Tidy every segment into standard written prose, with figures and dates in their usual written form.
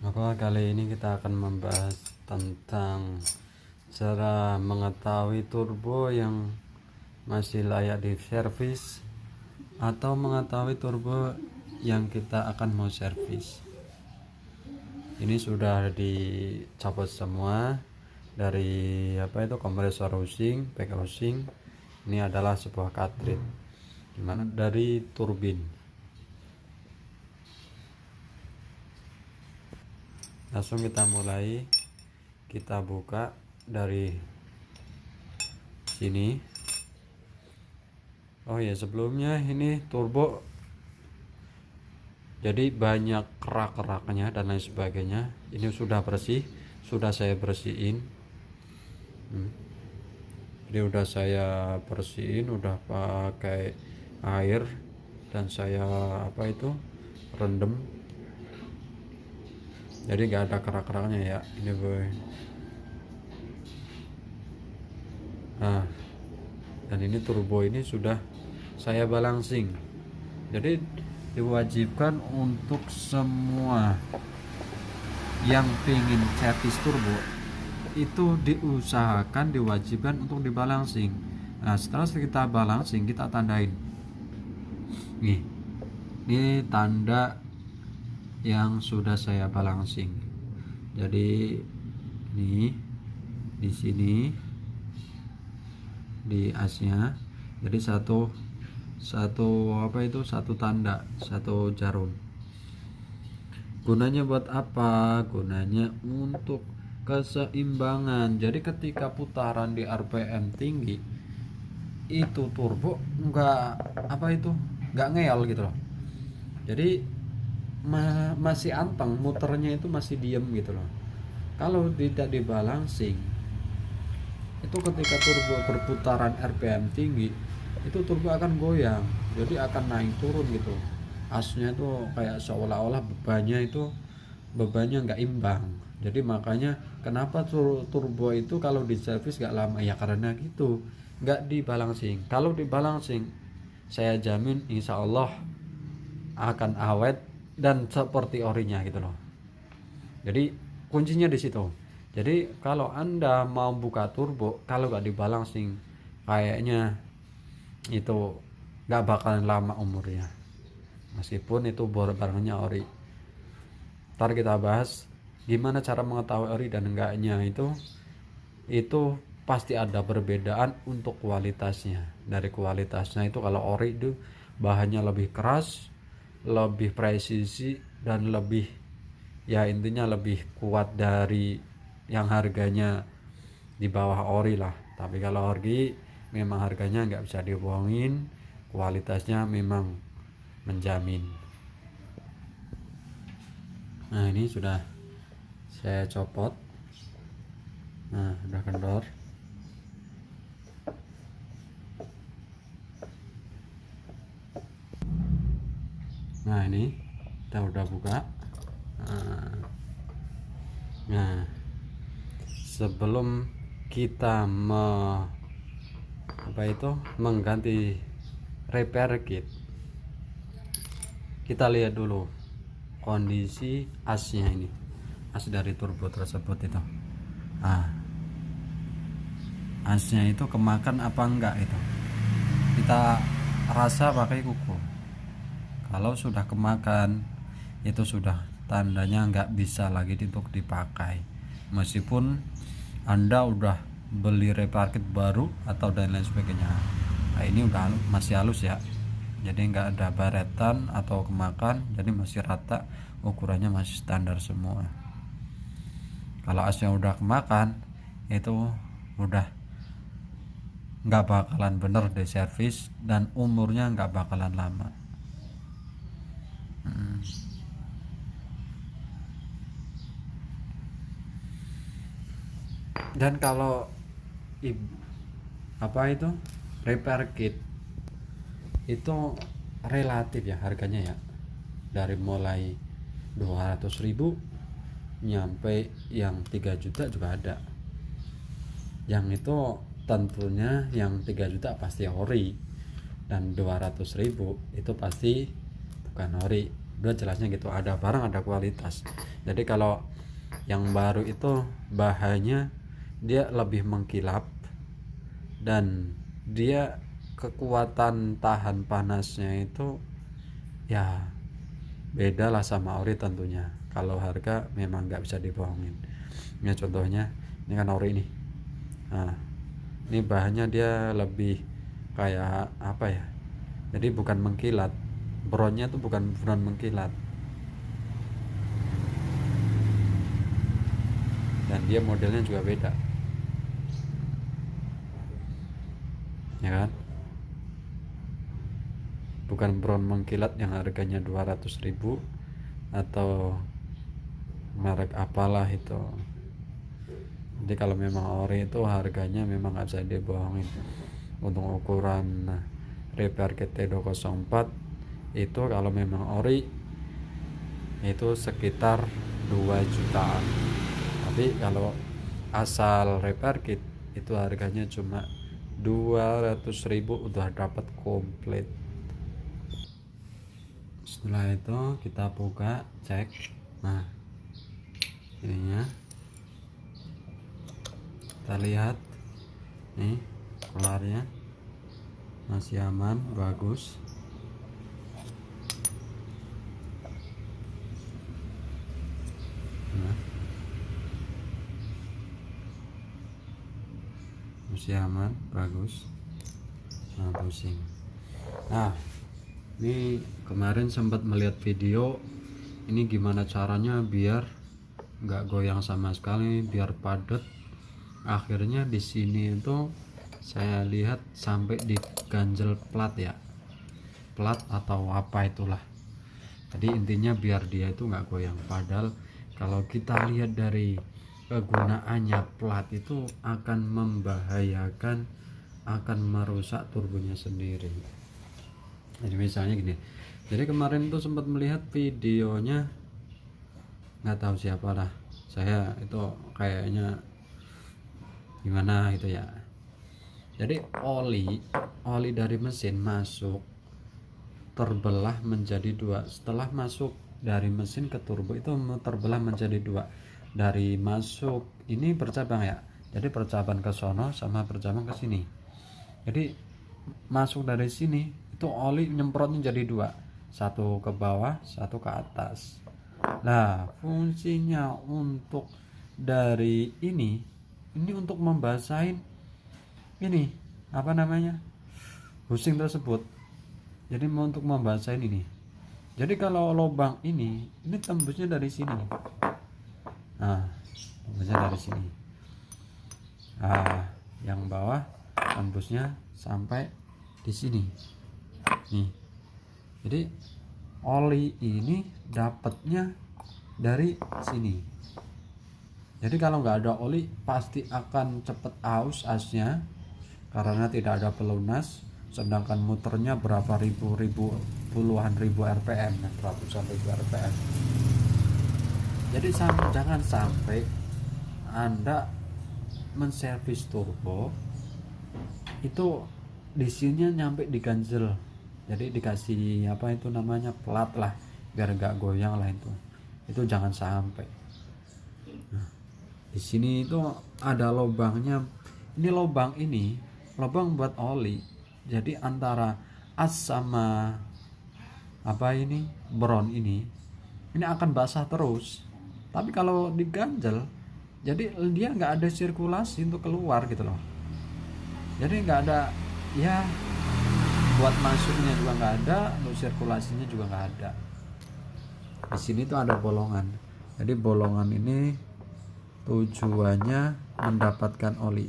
Maka kali ini kita akan membahas tentang cara mengetahui turbo yang masih layak di servis atau mengetahui turbo yang kita akan mau servis. Ini sudah dicopot semua dari kompresor housing, back housing. Ini adalah sebuah cartridge dimana dari turbin. Langsung kita mulai, kita buka dari sini. Oh ya, sebelumnya ini turbo jadi banyak kerak-keraknya dan lain sebagainya. Ini sudah bersih, sudah saya bersihin. Jadi udah saya bersihin, udah pakai air dan saya rendam. Jadi nggak ada kerak-keraknya ya. Ini boy. Nah, dan ini turbo ini sudah saya balancing. Jadi diwajibkan untuk semua yang pengen servis turbo itu diusahakan, diwajibkan untuk dibalancing. Nah, setelah kita balancing, kita tandain. Ini tanda yang sudah saya balancing. Jadi ini di sini di asnya, jadi satu tanda, satu jarum. Gunanya buat apa? Gunanya untuk keseimbangan. Jadi ketika putaran di RPM tinggi itu turbo nggak ngeyel gitu loh. Jadi masih anteng, muternya itu masih diem gitu loh. Kalau tidak dibalancing, itu ketika turbo berputaran RPM tinggi, itu turbo akan goyang, jadi akan naik turun gitu. Asnya itu kayak seolah-olah bebannya nggak imbang. Jadi makanya kenapa turbo itu kalau di servis nggak lama ya, karena gitu, nggak dibalancing. Kalau dibalancing, saya jamin insya Allah akan awet dan seperti orinya gitu loh. Jadi kuncinya di situ. Jadi kalau Anda mau buka turbo, kalau nggak dibalancing, kayaknya itu nggak bakalan lama umurnya, meskipun itu barangnya ori. Ntar kita bahas gimana cara mengetahui ori dan enggaknya. Itu pasti ada perbedaan untuk kualitasnya. Dari kualitasnya itu, kalau ori itu bahannya lebih keras, lebih presisi, dan lebih, ya intinya lebih kuat dari yang harganya di bawah ori lah. Tapi kalau ori memang harganya nggak bisa dibohongin, kualitasnya memang menjamin. Nah, ini sudah saya copot. Nah, udah kendor. Nah, ini kita udah buka. Nah, sebelum kita mengganti repair kit, kita lihat dulu kondisi asnya. Ini as dari turbo tersebut itu. Asnya itu kemakan apa enggak, itu kita rasa pakai kuku. Kalau sudah kemakan, itu sudah tandanya nggak bisa lagi untuk dipakai, meskipun Anda udah beli repair kit baru atau dan lain sebagainya. Nah, ini udah masih halus ya, jadi nggak ada baretan atau kemakan, jadi masih rata, ukurannya masih standar semua. Kalau asnya udah kemakan, itu udah nggak bakalan bener di servis dan umurnya nggak bakalan lama. Dan kalau repair kit itu relatif ya harganya ya, dari mulai 200.000 nyampe yang 3 juta juga ada. Yang itu tentunya yang 3 juta pasti ori, dan 200.000 itu pasti bukan ori, udah jelasnya gitu, ada barang ada kualitas. Jadi kalau yang baru itu bahannya dia lebih mengkilap dan dia kekuatan tahan panasnya itu ya beda lah sama ori tentunya. Kalau harga memang nggak bisa dibohongin. Ini contohnya, ini kan ori ini. Nah, ini bahannya dia lebih kayak apa ya, jadi bukan mengkilat, bronnya tuh bukan mengkilat, dan dia modelnya juga beda ya kan, bukan bron mengkilat yang harganya 200.000 atau merek apalah itu. Jadi kalau memang ori itu harganya memang nggak bisa dibohongin. Untuk ukuran Repair GT 204 itu kalau memang ori itu sekitar 2 jutaan. Tapi kalau asal repair kit itu harganya cuma 200.000 udah dapat komplit. Setelah itu kita buka, cek. Nah, ininya kita lihat nih, kelarnya masih aman, bagus. Nah, masih aman, bagus. Nah, pusing. Nah, ini kemarin sempat melihat video ini gimana caranya biar nggak goyang sama sekali, biar padat. Akhirnya di sini itu saya lihat sampai diganjel plat ya, plat atau apa itulah. Jadi intinya biar dia itu nggak goyang. Padahal kalau kita lihat dari kegunaannya, plat itu akan membahayakan, akan merusak turbonya sendiri. Jadi misalnya gini, jadi kemarin tuh sempat melihat videonya, nggak tahu siapa lah, saya itu kayaknya gimana gitu ya. Jadi oli dari mesin masuk, terbelah menjadi dua. Setelah masuk dari mesin ke turbo itu terbelah menjadi dua. Dari masuk ini bercabang ya, jadi percabang ke sono sama percabang ke sini. Jadi masuk dari sini itu oli nyemprotnya jadi dua, satu ke bawah, satu ke atas. Nah, fungsinya untuk dari ini untuk membasahin ini apa namanya, bushing tersebut. Jadi untuk membasahin ini. Jadi kalau lubang ini tembusnya dari sini. Nah, tembusnya dari sini. Nah, yang bawah tembusnya sampai di sini. Nih. Jadi oli ini dapatnya dari sini. Jadi kalau nggak ada oli pasti akan cepet aus asnya karena tidak ada pelunas, sedangkan muternya berapa puluhan ribu rpm, ratusan ribu rpm. Jadi jangan sampai Anda menservis turbo itu di sini nyampe diganjel, jadi dikasih apa itu namanya, plat lah, biar nggak goyang lah itu jangan sampai. Nah, di sini itu ada lubangnya. Ini lubang buat oli. Jadi antara as sama apa ini, bron ini akan basah terus. Tapi kalau diganjel, jadi dia nggak ada sirkulasi untuk keluar gitu loh. Jadi nggak ada ya, buat masuknya juga nggak ada, untuk sirkulasinya juga nggak ada. Di sini tuh ada bolongan. Jadi bolongan ini tujuannya mendapatkan oli.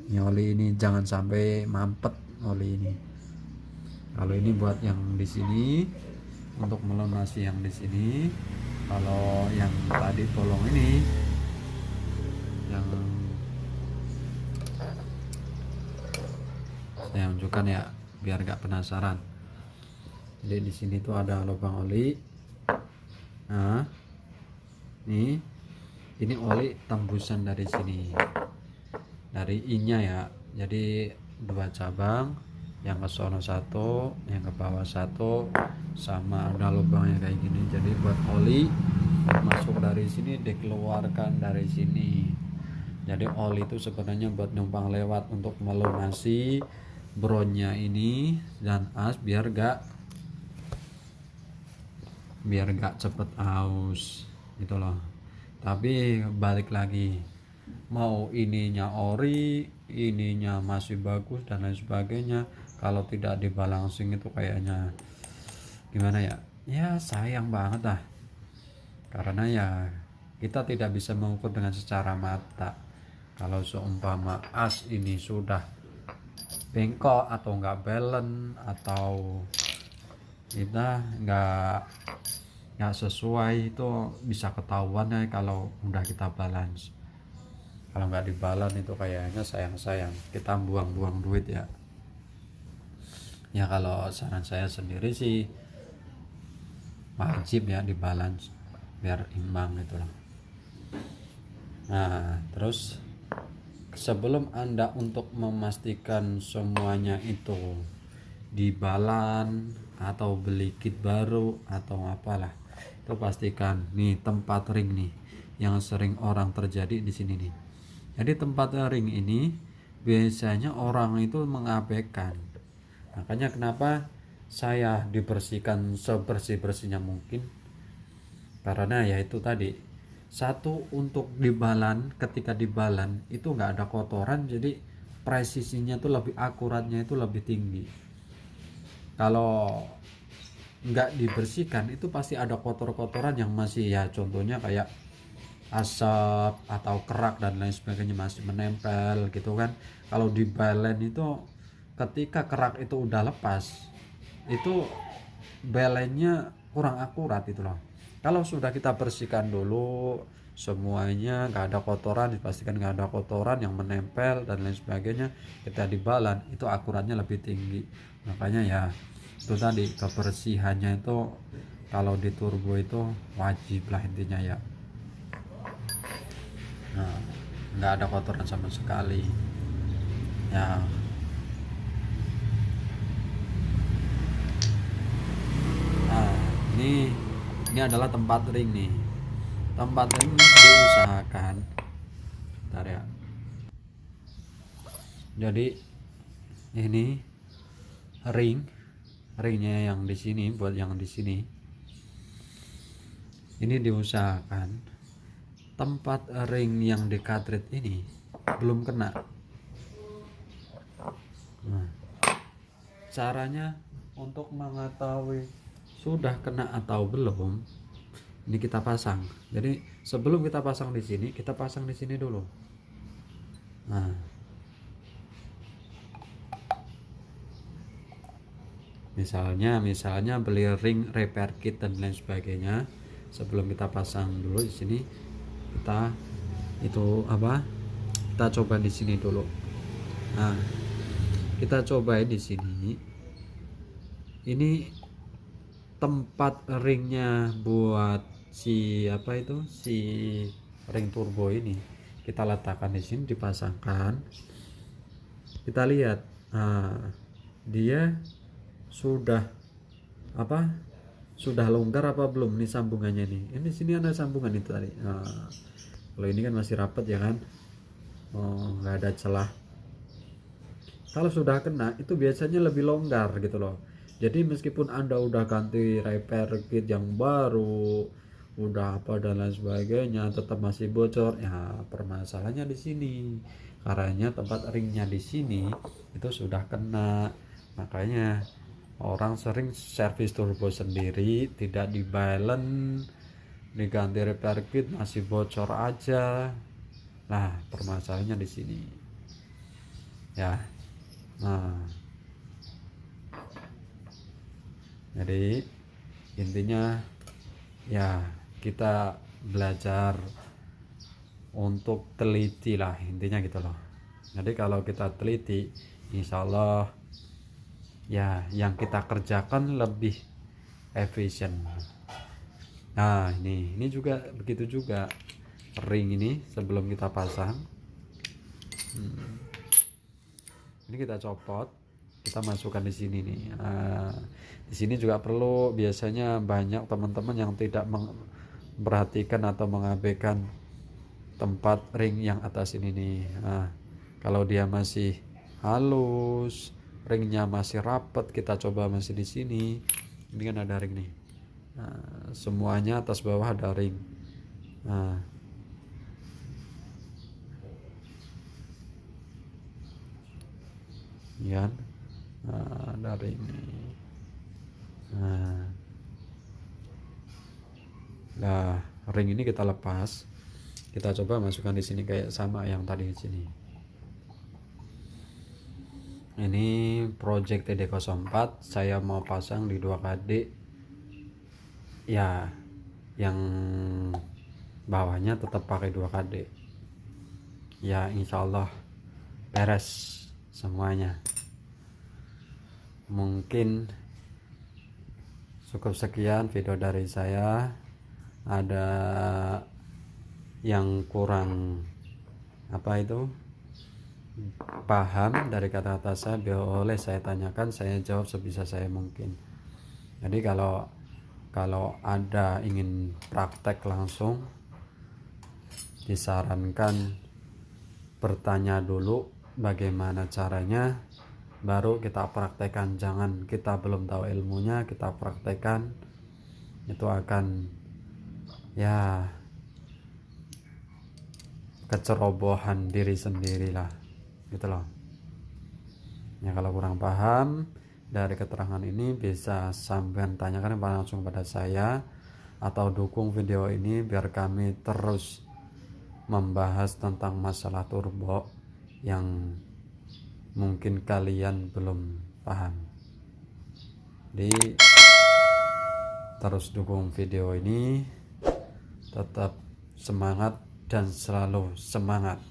Ini oli ini jangan sampai mampet oli ini. Kalau ini buat yang di sini untuk melunasi yang di sini. Kalau yang tadi bolong ini yang saya unjukkan ya biar gak penasaran. Jadi di sini tuh ada lubang oli. Nah, ini oli tembusan dari sini, dari I-nya ya. Jadi dua cabang, yang ke sono satu, yang ke bawah satu, sama ada lubangnya kayak gini. Jadi buat oli masuk dari sini, dikeluarkan dari sini. Jadi oli itu sebenarnya buat numpang lewat untuk melunasi bronnya ini dan as biar gak cepet aus gitu loh. Tapi balik lagi, mau ininya ori, ininya masih bagus dan lain sebagainya, kalau tidak dibalancing itu kayaknya gimana ya, ya sayang banget lah. Karena ya kita tidak bisa mengukur dengan secara mata. Kalau seumpama as ini sudah bengkok atau nggak balance, atau kita nggak sesuai, itu bisa ketahuan ya kalau udah kita balance. Kalau nggak dibalance itu kayaknya sayang kita buang-buang duit ya. Ya kalau saran saya sendiri sih wajib ya dibalance biar imbang gitu loh. Nah terus sebelum Anda untuk memastikan semuanya itu dibalance atau beli kit baru atau apalah, itu pastikan nih tempat ring nih yang sering orang terjadi di sini nih. Jadi tempat ring ini biasanya orang itu mengabaikan. Makanya kenapa saya dibersihkan sebersih-bersihnya mungkin, karena ya itu tadi, satu, untuk dibalan, ketika dibalan itu nggak ada kotoran, jadi presisinya tuh lebih akuratnya itu lebih tinggi. Kalau nggak dibersihkan itu pasti ada kotor-kotoran yang masih, ya contohnya kayak asap atau kerak dan lain sebagainya masih menempel gitu kan. Kalau di balen itu ketika kerak itu udah lepas, itu balennya kurang akurat itu loh. Kalau sudah kita bersihkan dulu semuanya, nggak ada kotoran, dipastikan nggak ada kotoran yang menempel dan lain sebagainya, kita dibalan itu akuratnya lebih tinggi. Makanya ya itu tadi, kebersihannya itu kalau di turbo itu wajib lah intinya ya. Nah, nggak ada kotoran sama sekali ya. Nah ini adalah tempat ring nih. Tempat ring diusahakan, bentar ya. Jadi ini ringnya yang di sini, buat yang di sini ini diusahakan tempat ring yang di cartridge ini belum kena. Nah, caranya untuk mengetahui sudah kena atau belum, ini kita pasang. Jadi sebelum kita pasang di sini, kita pasang di sini dulu. Nah, misalnya beli ring repair kit dan lain sebagainya, sebelum kita pasang dulu di sini, kita kita coba di sini dulu. Nah, kita coba di sini. Ini tempat ringnya buat si ring turbo ini kita letakkan di sini, dipasangkan, kita lihat. Nah, dia sudah longgar apa belum nih sambungannya nih. Ini sini ada sambungan itu tadi. Nah, kalau ini kan masih rapat ya kan, nggak ada celah. Kalau sudah kena itu biasanya lebih longgar gitu loh. Jadi meskipun Anda udah ganti repair kit yang baru, udah apa dan lain sebagainya, tetap masih bocor. Ya permasalahannya di sini. Karena tempat ringnya di sini itu sudah kena. Makanya orang sering servis turbo sendiri, tidak dibalance, diganti repair kit masih bocor aja. Nah, permasalahannya di sini. Ya. Nah, jadi intinya ya kita belajar untuk teliti lah intinya gitu loh. Jadi kalau kita teliti, insya Allah ya yang kita kerjakan lebih efisien. Nah ini juga begitu juga, ring ini sebelum kita pasang, ini kita copot, kita masukkan di sini nih. Di sini juga perlu, biasanya banyak teman-teman yang tidak memperhatikan atau mengabaikan tempat ring yang atas ini nih. Kalau dia masih halus, ringnya masih rapat, kita coba masih di sini. Ini kan ada ring nih. Semuanya atas bawah ada ring. Ya, ada ring nih. Nah, ring ini kita lepas. Kita coba masukkan di sini kayak sama yang tadi di sini. Ini project TD04, saya mau pasang di 2KD. Ya, yang bawahnya tetap pakai 2KD. Ya, insyaallah beres semuanya. Mungkin cukup sekian video dari saya. Ada yang kurang paham dari kata-kata saya, boleh saya tanyakan, saya jawab sebisa saya mungkin. Jadi kalau ada ingin praktek langsung, disarankan bertanya dulu bagaimana caranya, baru kita praktekkan. Jangan kita belum tahu ilmunya kita praktekkan, itu akan ya kecerobohan diri sendiri lah, gitu loh ya. Kalau kurang paham dari keterangan ini, bisa sampean tanyakan langsung pada saya, atau dukung video ini biar kami terus membahas tentang masalah turbo yang mungkin kalian belum paham. Jadi terus dukung video ini, tetap semangat dan selalu semangat.